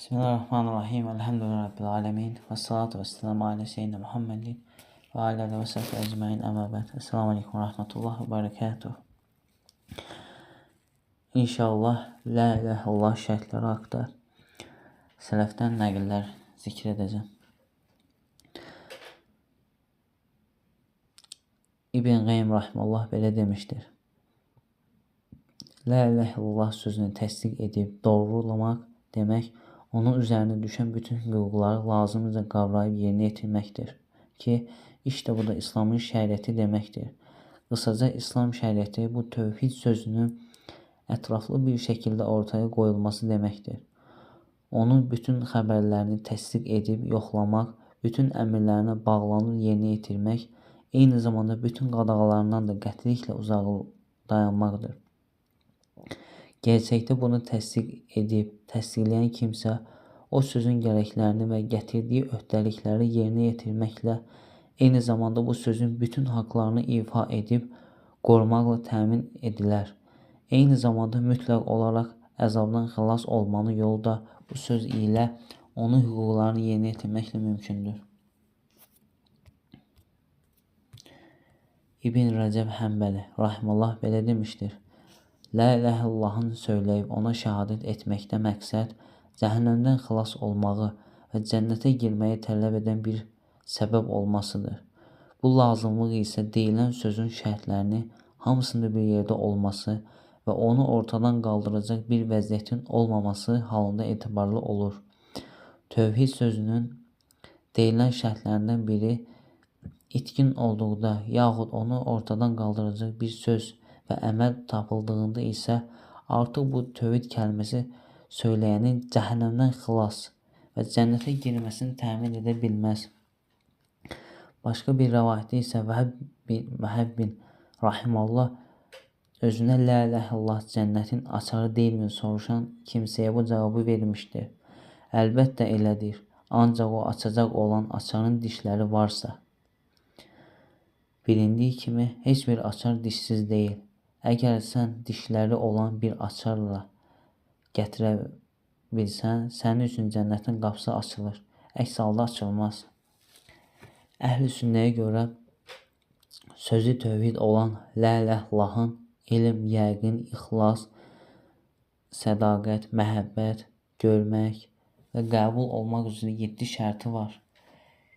Bismillahirrahmanirrahim. Elhamdülillahi Rabbil alemin. Ve salatu ve selamu ala seyyidina Muhammedin ve ala ve sahbihi ecmaîn amma ba'd. Esselamu aleyküm ve rahmetullah ve berekatuh. İnşallah la ilahe illallah şərtləri haqda sələfdən nəqillər zikr edəcəm. İbn Qayyim rahimehullah belə demişdir. La ilahe illallah sözünü təsdiq edib doğrulamaq demək, onun üzərinə düşən bütün hüquqları lazımca qavrayıb yerinə yetirməkdir ki, işte bu da İslamın şəriəti deməkdir. Qısaca İslam şəriəti bu tövhid sözünün ətraflı bir şəkildə ortaya qoyulması deməkdir. Onun bütün xəbərlərini təsdiq edib yoxlamaq, bütün əmrlərinə bağlanıb yerinə yetirmək, eyni zamanda bütün qadağalarından da qətiliklə uzaq dayanmaqdır. Gerçəkdə bunu təsdiq edib, təsdiqləyən kimsə o sözün gərəklərini və gətirdiyi öhdəlikləri yerinə yetirməklə eyni zamanda bu sözün bütün haqlarını ifa edib qorumaqla təmin edilər. Eyni zamanda mütləq olaraq əzabdan xilas olmanın yolu da bu söz ilə onun hüquqlarını yerinə yetirməklə mümkündür. İbn Rəcəb Həmbəli rahimehullah belə demişdir. La ilahe illallahın söyləyib ona şəhadət etməkdə məqsəd cəhənnəmdən xilas olmağı və cənnətə girməyi tələb edən bir səbəb olmasıdır. Bu lazımlıq isə deyilən sözün şərtlərini hamısında bir yerdə olması və onu ortadan qaldıracaq bir vəziyyətin olmaması halında etibarlı olur. Tövhid sözünün deyilən şərtlərindən biri itkin olduqda yaxud onu ortadan qaldıracaq bir söz və əməl tapıldığında isə artıq bu tövhid kəlməsi söyləyənin cəhənnəmdən xilas və cənnətə girməsini təmin edə bilməz. Başqa bir rəvayətdə isə Vəhəb bin rahimehullah özünə la ilahe illallah cənnətin açarı deyilmi soruşan kimsəyə bu cavabı vermişdir. Əlbəttə elədir, ancaq o açacaq olan açarın dişləri varsa. Bilindiyi kimi heç bir açar dişsiz deyil. Əgər sən dişləri olan bir açarla gətirə bilsən, sənin üçün cənnətin qapısı açılır. Əks halda açılmaz. Əhl-i sünnəyə görə sözü tövhid olan la ilahe illallahın elm, yəqin, ixlas, sədaqət, məhəbbət, görmək və qəbul olmaq üzrə 7 şərti var.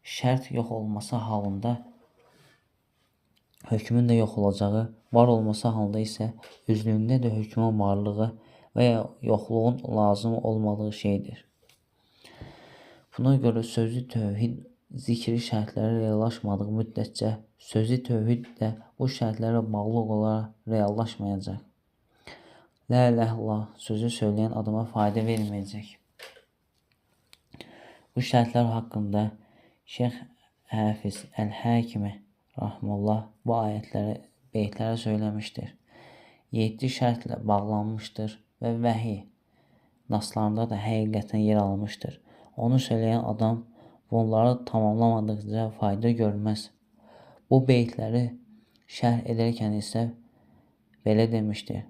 Şərt yox olması halında hökmün də yox olacağı, var olması halında isə özlüyündə də hökmün varlığı və ya yoxluğun lazım olmadığı şeydir. Buna görə sözü tövhid zikri şərtləri reallaşmadığı müddətcə sözü tövhid də bu şərtlərə bağlı olaraq reallaşmayacaq. La ilahe illallah sözü söyləyən adama fayda verməyəcək. Bu şərtlər haqqında Şeyx Həfiz Əl-Həkimi rahimehullah bu beytlərə söyləmişdir. 7 şərtlə bağlanmışdır və vəhiy naslarında da həqiqətən yer almışdır. Onu söyləyən adam bunları tamamlamadıqca fayda görməz. Bu beytləri şərh edərkən isə belə demişdir.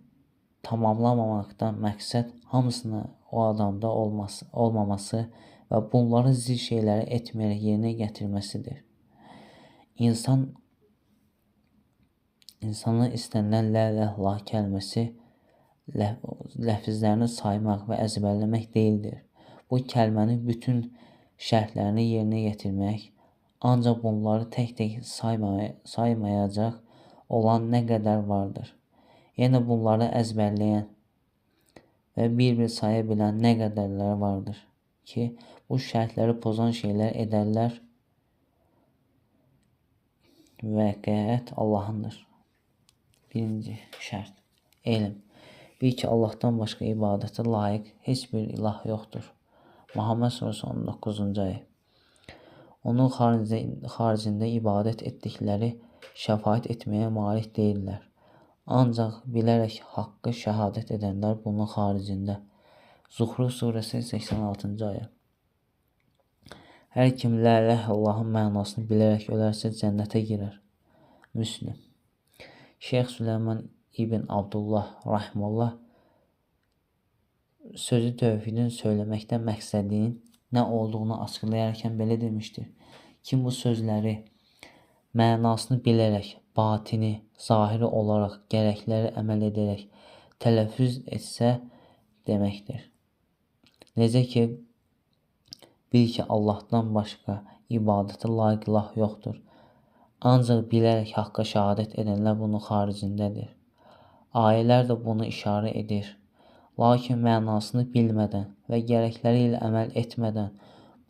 Tamamlamamaqdan məqsəd hamısını o adamda olmaması və bunları zil şeyləri etməyərək yerinə gətirməsidir. İnsana istənilən la ilahe illallah kəlməsi ləfizlərini saymaq və əzbərləmək deyildir. Bu kəlmənin bütün şərtlərini yerinə yetirmək, ancaq bunları tək-tək saymayacaq olan nə qədər vardır. Yəni bunları əzbərləyən və bir-bir saya bilən nə qədərləri vardır ki, bu şərtləri pozan şeylər edərlər. Vəqəət Allahındır. Birinci şərt. Elm. Bil ki, Allahdan başqa ibadətə layiq heç bir ilah yoxdur. Muhammed Suresi 19-cu ayə. Onun xaricində ibadət etdikləri şəfaət etməyə malik deyirlər. Ancaq bilərək haqqı şəhadət edənlər bunun xaricində. Zuhruf Suresi 86-cı ayə. Hər kim la ilahe illallahın mənasını bilərək ölərsə cənnətə girər. Müslim. Şeyx Süleyman İbn Abdullah rahimehullah sözü tövhidin söyleməkdə məqsədinin nə olduğunu açıqlayarkən belə demişdir. Kim bu sözləri mənasını bilərək, batini, zahiri olaraq, gərəkləri əməl edərək tələffüz etsə deməkdir. Necə ki, bil ki, Allahdan başqa ibadətə layiq ilah yoxdur. Ancaq bilərək haqqa şəhadət edənlər bunun xaricindədir. Ayələr də bunu işarə edir. Lakin mənasını bilmədən və gərəkləri ilə əməl etmədən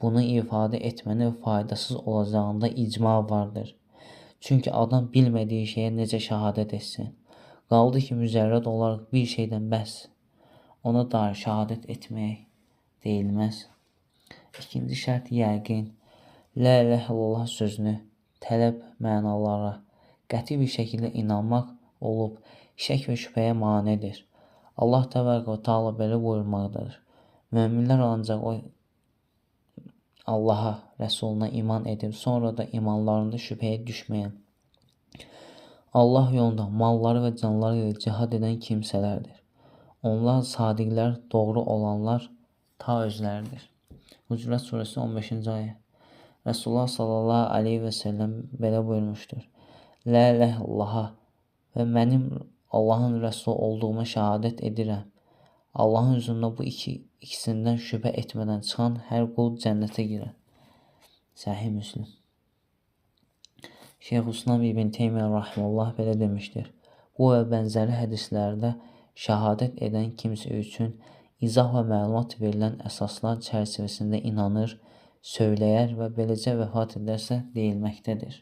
bunu ifadə etmənin faydasız olacağında icma vardır. Çünki adam bilmədiyi şeyə necə şəhadət etsin? Qaldı ki, mücərrəd olaraq bir şeydən bəhs ona dair şəhadət etmək deyilməz. İkinci şərt yəqin. La ilahe illallah sözünü tələb mənalara qəti bir şəkildə inanmaq olub şək və şübhəyə manedir. Allah təbaraka və Teala belə buyurmaqdadır. Möminlər ancaq Allaha, Rəsuluna iman edib, sonra da imanlarında şübhəyə düşməyən, Allah yolunda malları və canları ilə cihad edən kimsələrdir. Onlar sadiqlər, doğru olanlar ta özləridir. Hucurat surəsi 15-ci ayə. Resulullah sallallahu aleyhi və səlləm belə buyurmuşdur. La ilahe illallaha və mənim Allahın Rəsulu olduğuma şəhadət edirəm. Allahın huzurunda bu ikisindən şübhə etmədən çıxan hər qul cənnətə girər. Səhih Müslim. Şeyxülislam İbn Teymiyyə rahimehullah belə demişdir. Bu və bənzəri hədislərdə şəhadət edən kimsə üçün izah və məlumat verilən əsaslar çərçivəsində inanır, söyləyər və beləcə vəfat edərsə deyilməkdədir.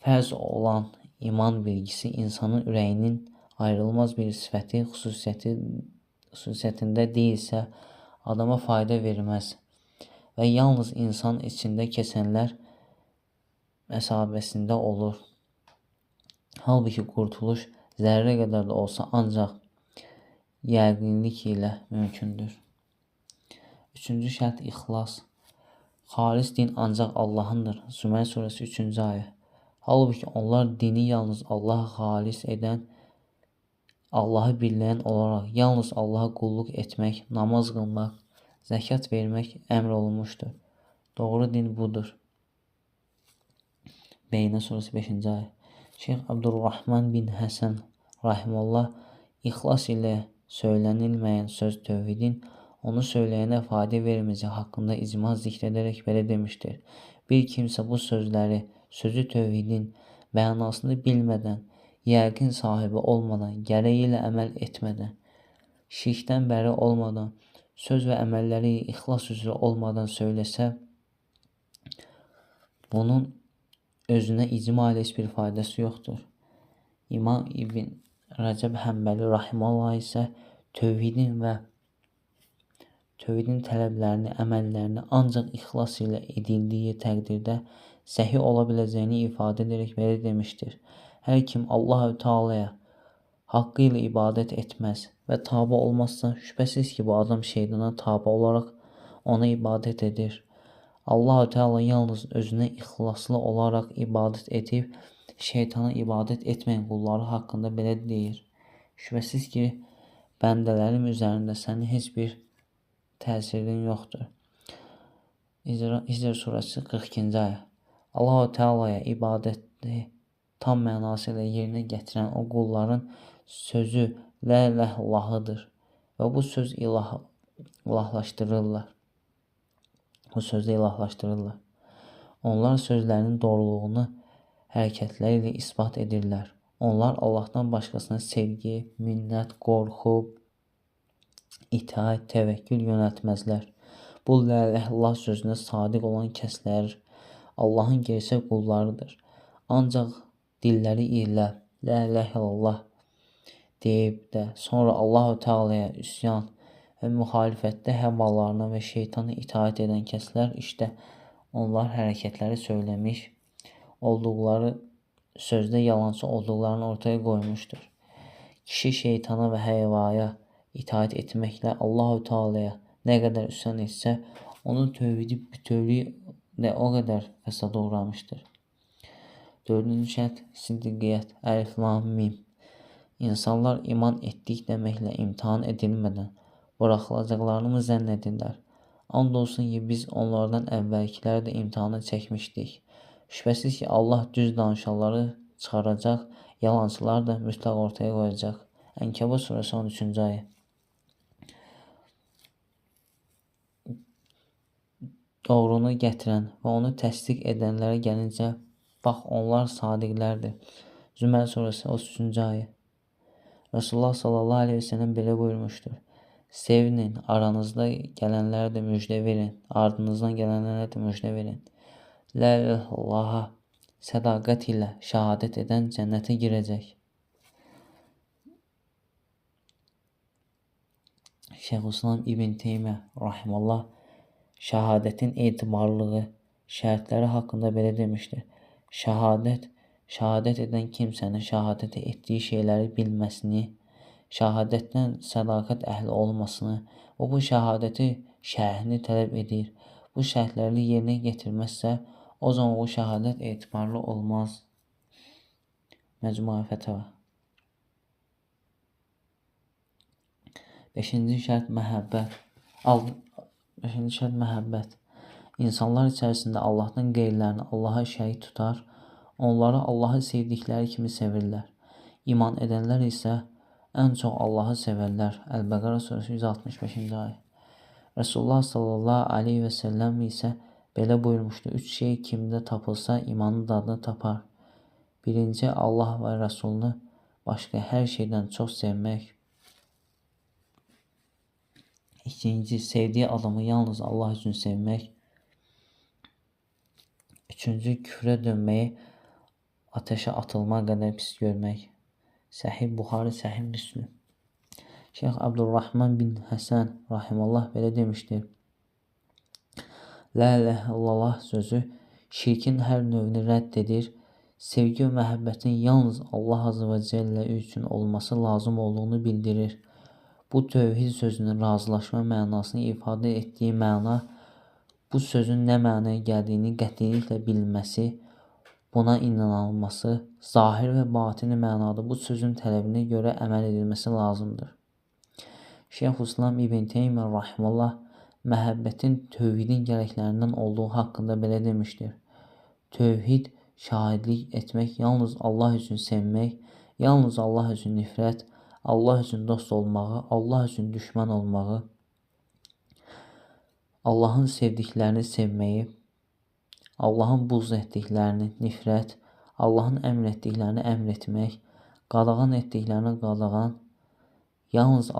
Fərz olan iman bilgisi insanın ürəyinin ayrılmaz bir sifəti, xüsusiyyətində deyilsə, adama fayda verməz və yalnız insan içində keçənlər məsabəsində olur. Halbuki qurtuluş zərrə qədər də olsa ancaq yəqinlik ilə mümkündür. Üçüncü şərt ixlas. Xalis din ancaq Allahındır. Zümər surəsi 3-cü ayə. Halbuki onlar dini yalnız Allaha xalis edən, Allahı bilən olaraq yalnız Allaha qulluq etmək, namaz qılmaq, zəkat vermək əmr olunmuşdur. Doğru din budur. Beynə surəsi 5-ci ayə. Şeyx Abdurrahman bin Həsən rahimehullah ixlas ilə söylənilməyən söz tövhidin onu söyləyənə fayda verməyəcəyi haqqında icma zikr edərək belə demişdir. Bir kimsə bu sözləri, sözü tövhidin mənasını bilmədən, yəqin sahibi olmadan, gərəyi ilə əməl etmədən, şirkdən bəri olmadan, söz və əməlləri ixlas üzrə olmadan söyləsə, bunun özünə icma ilə heç bir faydası yoxdur. İmam İbn Rəcəb Həmbəli rahimehullah isə tövhidin tələblərini, əməllərini ancaq ixlas ilə edildiyi təqdirdə səhih ola biləcəyini ifadə edərək belə demişdir. Hər kim Allah-u Teala'ya haqqı ilə ibadət etməz və tabe olmazsa, şübhəsiz ki, bu adam şeytana tabe olaraq ona ibadət edir. Allah-u Teala yalnız özünə ixlaslı olaraq ibadət edib, şeytana ibadət etməyən qulları haqqında belə deyir. Şübhəsiz ki, bəndələrim üzərində sənin heç bir təsirin yoxdur. İcra surəsi 42-ci ayə. Allah-u Teala'ya ibadəti tam mənası ilə yerinə gətirən o qulların sözü la ilahe illallahıdır və bu söz ilahlaşdırırlar. Bu sözdə ilahlaşdırırlar. Onlar sözlərinin doğruluğunu hərəkətləri ilə isbat edirlər. Onlar Allahdan başqasına sevgi, minnət, qorxu, itaət, təvəkkül yönəltməzlər. Bu la ilahe illallah sözünə sadiq olan kəslər Allahın gerçək qullarıdır. Ancaq dilləri ilə la ilahe illallah deyib də sonra Allah-u Teala'ya üsyan və müxalifətdə həvalarına və şeytana itaət edən kəslər işte onlar hərəkətləri söyləmiş olduqları sözdə yalançı olduqlarını ortaya qoymuşdur. Kişi şeytana və həvaya itaət etməklə Allah-u Teala'ya nə qədər üsyan etsə, onun tövhidi bütövlüyü də o qədər fəsada uğramışdır. Dördüncü şərt siddiqiyyət, əlif, lam, mim. İnsanlar iman etdik deməklə imtihan edilmədən, buraxılacaqlarını mı zənn edirlər? And olsun ki, biz onlardan əvvəlkiləri də imtahana çəkmişdik. Şübhəsiz ki, Allah düz danışanları çıxaracaq, yalançıları da mütləq ortaya qoyacaq. Ənkəbut surəsi 13-cü ayə. Doğrunu gətirən və onu təsdiq edənlərə gəlincə, bax onlar sadiqlərdir. Zümər surəsi 33-cü ayə. Resulullah sallallahu aleyhi ve sellem belə buyurmuşdur. Sevinin, aranızda gələnlərə də müjdə verin, ardınızdan gələnlərə də müjdə verin. La ilahe Allah'a sədaqət ilə şəhadət edən cənnətə girəcək. Şeyxülislam İbn Teymiyyə rahimallah şəhadətin etibarlılığı şərtləri haqqında belə demişdir. Şəhadət edən kimsənin şəhadət etdiyi şeyləri bilməsini, şəhadətdən sədaqət əhli olmasını və bu şəhadəti şərhini tələb edir. Bu şərtləri yerinə yetirməzsə, o zaman bu şəhadət etibarlı olmaz. Məcmuə Fətəvə. 5-ci şərt məhəbbət. 5-ci şərt məhəbbət. İnsanlar içərisində Allahdan qeyrilərini Allaha şərik tutar, onları Allahı sevdikləri kimi sevirlər. İman edənlər isə ən çox Allahı sevərlər. Əl-Bəqərə surəsi 165-ci ayə. Resulullah sallallahu aleyhi və səlləm isə belə buyurmuşdu. 3 şey kimdə tapılsa imanın dadını tapar. Birinci, Allah və Rəsulunu başqa hər şeydən çox sevmək. İkinci, sevdiyi adamı yalnız Allah üçün sevmək. Üçüncü, küfrə dönməyi ateşə atılma qədər pis görmək. Səhih Buxari, Səhih Müslim. Şeyx Abdurrahman bin Həsən rahimallah belə demişdir. La ilahe illallah sözü şirkin hər növünü rədd edir. Sevgi və məhəbbətin yalnız Allah azə və cəllə üçün olması lazım olduğunu bildirir. Bu tövhid sözünün razılaşma mənasını ifadə etdiyi məna, bu sözün nə mənaya gəldiyini qətiliklə bilməsi, buna inanılması, zahir və batini mənada bu sözün tələbinə görə əməl edilməsi lazımdır. Şeyxülislam İbn Teymiyyə rahimallah məhəbbətin tövhidin gərəklərindən olduğu haqqında belə demişdir. Tövhid, şahidlik etmək, yalnız Allah üçün sevmək, yalnız Allah üçün nifrət, Allah üçün dost olmağı, Allah üçün düşman olmağı, Allahın sevdiklərini sevməyi, Allahın buğz etdiklərini nifrət, Allahın əmr etdiklərini əmr etmək, qadağan etdiklərini qadağan, yalnız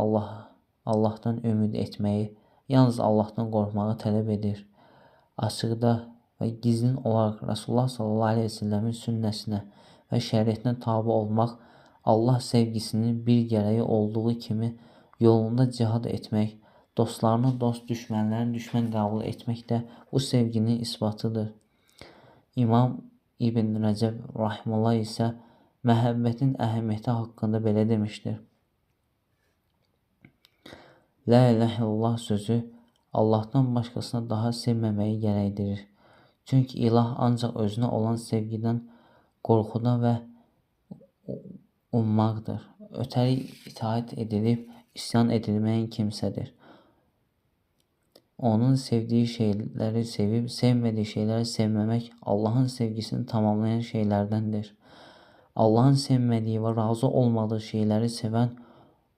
Allahdan ümid etməyi, yalnız Allahdan qorxmağı tələb edir. Açıqda və gizlin olaraq Resulullah sallallahu aleyhi ve sellemin sünnəsinə və şəriətinə tabi olmaq, Allah sevgisinin bir gərəyi olduğu kimi yolunda cihad etmək, dostlarını dost, düşmənlərini düşmən qəbul etmək də bu sevginin isbatıdır. İmam İbn Rəcəb rahimallah isə məhəbbətin əhəmiyyəti haqqında belə demişdir. La ilahe illallah sözü Allahdan başqasına daha sevməməyi gərəkdirir. Çünki ilah ancaq özünə olan sevgidən, qorxudan və ummaqdır. Ötəri itaat edilib, isyan edilməyən kimsədir. Onun sevdiyi şeyləri sevib, sevmədiyi şeyləri sevməmək Allahın sevgisini tamamlayan şeylərdəndir. Allahın sevmədiyi və razı olmadığı şeyləri sevən,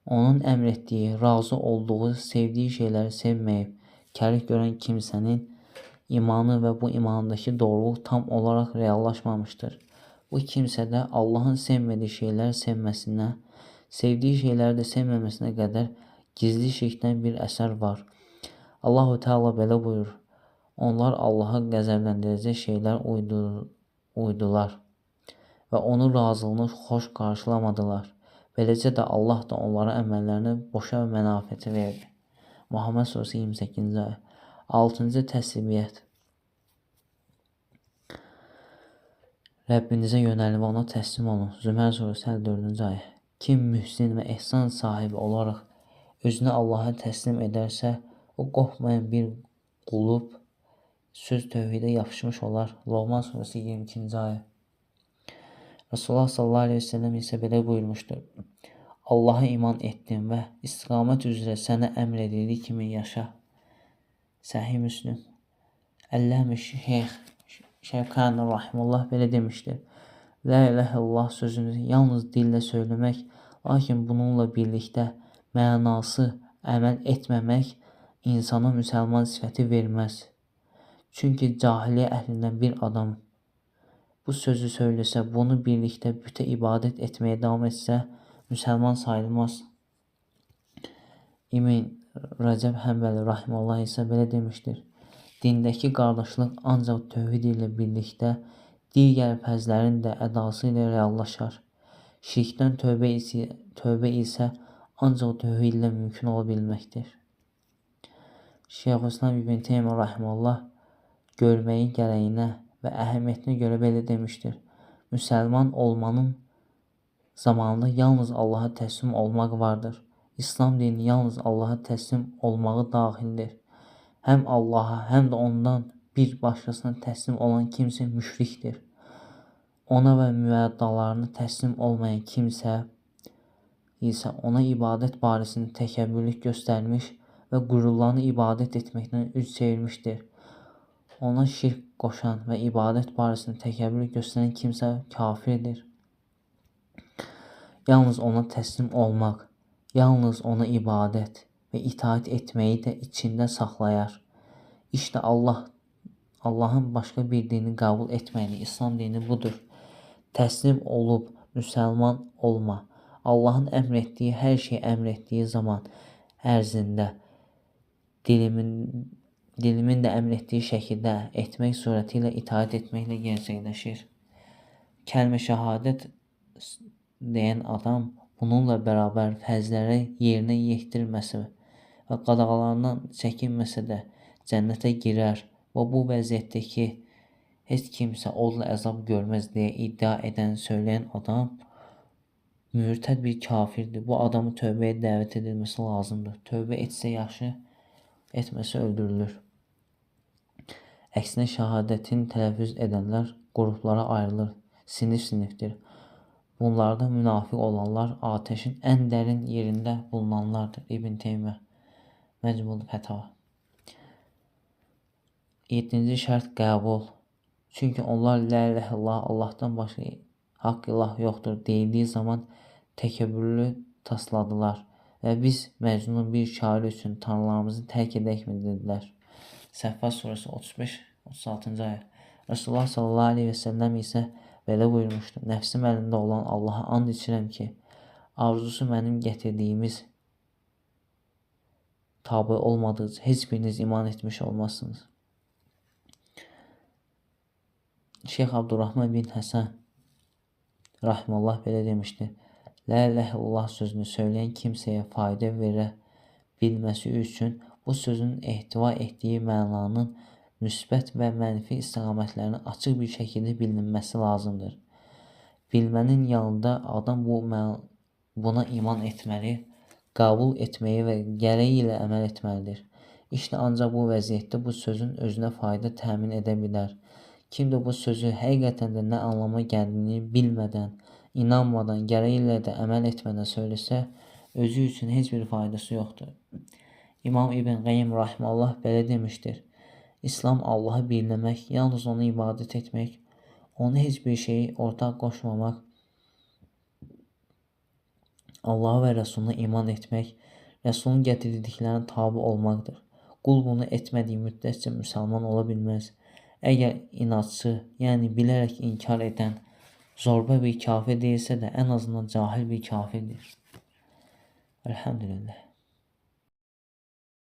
onun əmr etdiyi, razı olduğu, sevdiyi şeyləri sevməyib, kərik görən kimsənin imanı və bu imandakı doğruluq tam olaraq reallaşmamışdır. Bu kimsədə Allahın sevmədiyi şeyləri sevməsinə, sevdiyi şeyləri də sevməməsinə qədər gizli şirkdən bir əsər var. Allah-u Teala belə buyurur. Onlar Allah'a qəzəbləndirəcək şeylər uydular və onun razılığını xoş qarşılamadılar. Beləcə də Allah da onlara əməllərini boşa və mənafəti verdi. Muhammed surəsi 28-ci ayə. 6-cı təslimiyyət. Rəbbinizə yönəlin və ona təslim olun. Zümər surəsi 54-cü ayə. Kim mühsin və ehsan sahibi olaraq özünü Allaha təslim edərsə, o qorxmayan bir qulub söz tövhidə yapışmış olar. Loğman surəsi 22-ci ayə. Resulullah sallallahu aleyhi ve sellem isə belə buyurmuşdur. Allah'a iman etdim və istiqamət üzrə sənə əmr edildiyi kimi yaşa. Səhih Müslim. Əlləmi Şevkani rahimehullah belə demişdir. La ilahe illallah sözünü yalnız dillə söyləmək, lakin bununla birlikdə mənası əməl etməmək insana müsəlman sifəti verməz. Çünki cahiliyə əhlindən bir adam bu sözü söyləsə, bunu birlikdə bütə ibadət etməyə davam etsə, müsəlman sayılmaz. İbn Rəcəb Həmbəli rahimehullah isə belə demişdir. Dindəki qardaşlıq ancaq tövhid ilə birlikdə digər fərzlərin də ədası ilə reallaşar. Şirkdən tövbə isə ancaq tövhid ilə mümkün ola bilməkdir. Şeyxülislam İbn Teymiyyə rahimehullah görməyi gərəyinə və əhəmiyyətinə görə belə demişdir. Müsəlman olmanın zamanında yalnız Allaha təslim olmaq vardır. İslam dini yalnız Allaha təslim olmağı daxildir. Həm Allaha, həm də ondan bir başqasına təslim olan kimsə müşrikdir. Ona və müəddalarına təslim olmayan kimsə isə ona ibadət barəsində təkəbbürlük göstərmiş və qürurlarını ibadət etməkdən üz çevirmişdir. Ona şirk qoşan və ibadət barəsində təkəbbürlük göstərən kimsə kafirdir. Yalnız ona təslim olmaq, yalnız ona ibadət və itaat etməyi də içində saxlayar. İşte Allahın başqa bir dini qəbul etməyini, İslam dini budur. Təslim olub müsəlman olma. Allahın əmr etdiyi hər şeyi əmr etdiyi zaman ərzində dilimin də əmr etdiyi şəkildə etmək surəti ilə itaat etməklə gerçəkləşir. Kəlmə şəhadət deyən adam bununla bərabər fərzləri yerinə yetirməsə və qadağalarından çəkinməsə də cənnətə girər və bu vəziyyətdə ki, heç kimsə odla əzab görməz deyə iddia söyləyən adam mürtəd bir kafirdir. Bu adamı tövbəyə dəvət edilməsi lazımdır. Tövbə etsə yaxşı, etməsə öldürülür. Əksinə şəhadətin tələffüz edənlər qruplara ayrılır, sinif-sinifdir. Bunlarda münafiq olanlar ateşin ən dərin yerində bulunanlardır. İbn Teymiyyə Məcmul Fətava. 7-ci şərt qəbul. Çünki onlar la ilahe illallah, Allahdan başqa haqq ilah yoxdur deyildiyi zaman təkəbbürlü tasladılar və biz Məcnun bir şair üçün tanrılarımızı tərk edəkmi dedilər. Səffat surəsi 35-36-cı ayə. Resulullah sallallahu aleyhi və səlləm isə belə buyurmuşdur. Nəfsim əlində olan Allaha and içirəm ki, arzusu mənim gətirdiyimiz tabi olmadıqca heç biriniz iman etmiş olmazsınız. Şeyx Abdurrahman bin Həsən rahimehullah belə demişdi. La ilahe illallah sözünü söyləyən kimsəyə fayda verə bilməsi üçün bu sözün ehtiva etdiyi mənanın müsbət və mənfi istiqamətlərini açıq bir şəkildə bilinməsi lazımdır. Bilmənin yanında adam buna iman etməli, qəbul etməyi və gərəyi ilə əməl etməlidir. İşte ancaq bu vəziyyətdə bu sözün özünə fayda təmin edə bilər. Kim də bu sözü həqiqətən də nə anlama gəldiyini bilmədən, inanmadan, gərəyi ilə də əməl etmədən söyləsə, özü üçün heç bir faydası yoxdur. İmam İbn Qayyim rahimehullah belə demişdir. İslam Allahı birləmək, yalnız ona ibadət etmək, ona heç bir şeyi ortaq qoşmamaq, Allaha və Rəsuluna iman etmək, Rəsulun gətirdiklərinə tabi olmaqdır. Qul bunu etmədiyi müddətcə müsəlman ola bilməz. Əgər inatçı, yəni bilərək inkar edən, zorba bir kafir deyilsə də ən azından cahil bir kafirdir. Elhamdülillah.